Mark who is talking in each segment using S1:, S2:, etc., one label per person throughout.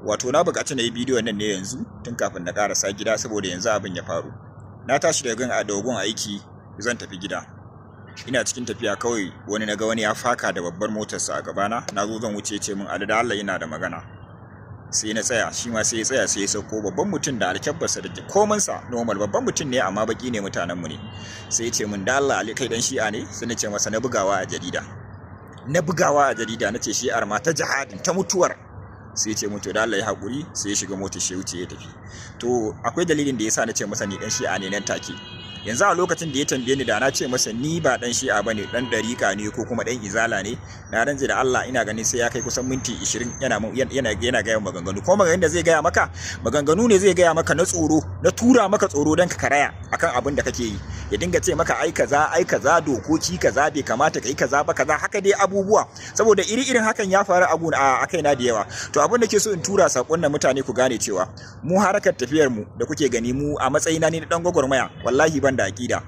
S1: Wato na buƙaci na yi bidiyon nan ne yanzu tun kafin na ƙarasa gida saboda yanzu abin ya faru. Na tashi daga dogon aiki zan tafi gida. Ina cikin tafiya kawai wani naga wani ya faka da babbar motarsa a gabana. Na zo zan wuce ce min Ali da Allah ina da magana. Sai na tsaya, shi ma sai ya tsaya sai ya sauko babban mutum da alkyabbarsa da komansa normal babban mutum ne amma baki ne mutanenmu ne. Sai ya ce min da Allah Ali kai dan shi'a ne? Sai na ce masa na bugawa a jarida. Na ce shi'ar ma ta jihadin ta mutuwar. Sai ce mutu da Allah ya haƙuri sai ya shiga motar shi wuce ya tafi. To akwai dalilin da yasa na ce masa ni dan shi'a ne nan take. Yanzu a lokacin da ya tambaye ni da na ce masa ni ba dan shi'a bane dan dariƙa ne ko kuma dan izala ne, na rantse da Allah ina ganin sai ya kai kusan minti 20 yana gaya maganganu. Kuma maganganun da zai gaya maka maganganu ne zai gaya maka na tsoro, na tura maka tsoro dan ka karaya akan abin da kake yi. Ya dinga ce maka ai kaza dokoki kaza bai kamata kai kaza ba kaza haka dai abubuwa. Saboda irin hakan ya faru a kaina da yawa. To abin da ke so in tura sakon nan mutane ku gane cewa mu harakar tafiyar mu da kuke gani mu a matsayina ne na dan gwagwarmaya wallahi ban da aqida.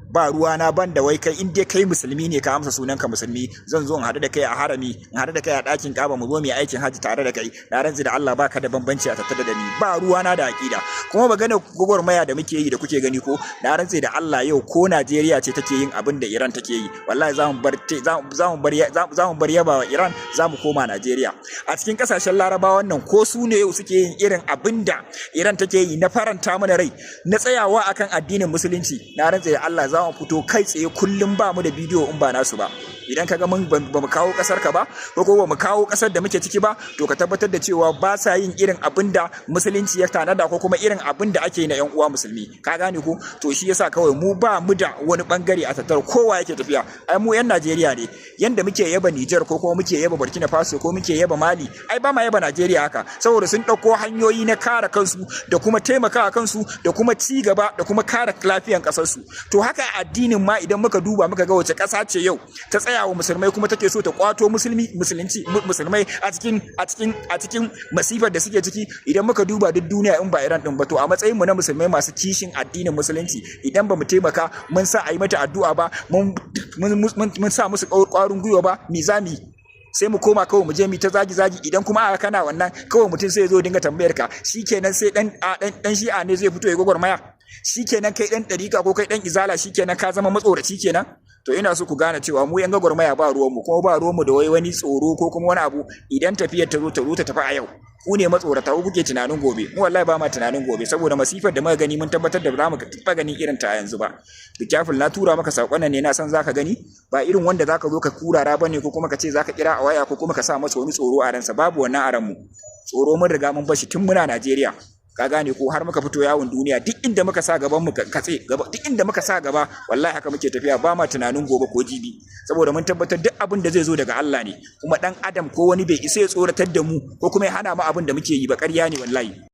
S1: Ba ruwana ban da wai kai in dai kai musulmi ne ka amsa sunanka musulmi zan zo in haɗu da kai a harami in haɗu da kai a ɗakin Kaaba mu zo mu yi aikin haji tare da kai. Na rantsi da Allah baka da bambanci a tattare da ni. Ba ruwana da aqida. Kuma magana gwagwarmaya da muke yi da kuke gani ko na rantsi da Allah yau ko Najeriya ce take yin abin da Iran take yi wallahi za mu bar yaba wa Iran za mu koma Najeriya. A cikin kasashen Larabawa wannan ko su ne yau suke yin irin abin da Iran take yi na faranta mana rai na tsayawa akan addinin musulunci. Na rantsi da Allah za mu fito kai tsaye kullum ba mu da bidiyo in ba nasu ba. Idan ka ga mun ba mu kawo kasar ka ba ko ba mu kawo kasar da muke ciki ba to ka tabbatar da cewa ba sa yin irin abin da musulunci ya tanada ko kuma irin abin da ake yi na yan uwa musulmi. Ka gane ko? To shi yasa kawai mu ba mu da wani bangare a tattara kowa yake tafiya. Ai mu yan Najeriya ne. Yanda muke yaba Niger ko kuma muke yaba Burkina Faso ko muke yaba Mali ai ba ma yaba Najeriya haka saboda sun dauko hanyoyi na kare kansu da kuma taimakawa kansu da kuma ci gaba da kuma kare lafiyan kasar su. To haka addinin ma idan muka duba muka ga wace ƙasa ce yau ta tsaya wa musulmai kuma take so ta kwato musulmai a cikin masifar da suke ciki. Idan muka duba duk duniya in ba Iran din ba to a matsayin mu na musulmai masu kishin addinin musulunci idan ba mu taimaka mun sa a yi mata addu'a ba mun sa musu ƙwarin gwiwa ba mizami sai mu koma kawai mu je mu ta zagi idan kuma aka kana wannan kawai mutum sai ya zo dinga tambayar ka shikenan sai dan shi'a ne zai fito ya gwagwarmaya shikenan kai dan dariƙa ko kai dan izala shikenan ka zama matsoraci kenan. To ina so ku gane cewa mu yan gwagwarmaya ba ruwan mu kuma ba ruwan mu da wani tsoro ko kuma wani abu idan tafiyar ta zo ta tafi a yau. Ku ne matsorata ku kuke tunanin gobe mu wallahi ba ma tunanin gobe saboda masifar da muka gani mun tabbatar da ba za mu taɓa ganin irin ta yanzu ba. Bikafil na tura maka sakon nan ne na san zaka gani ba irin wanda zaka zo ka kurara bane ko kuma ka ce zaka kira a waya ko kuma ka sa masa wani tsoro a ransa babu wannan a ranmu. Tsoro mun riga mun bashi tun muna Najeriya. Ka gane ko har muka fito yawon duniya duk inda muka sa gaban mu katse gaba duk inda muka sa gaba wallahi haka muke tafiya ba ma tunanin gobe ko jibi saboda mun tabbatar duk abin da zai zo daga Allah ne kuma dan adam ko wani bai isa ya tsoratar da mu ko kuma ya hana mu abin da muke yi ba ƙarya ne wallahi.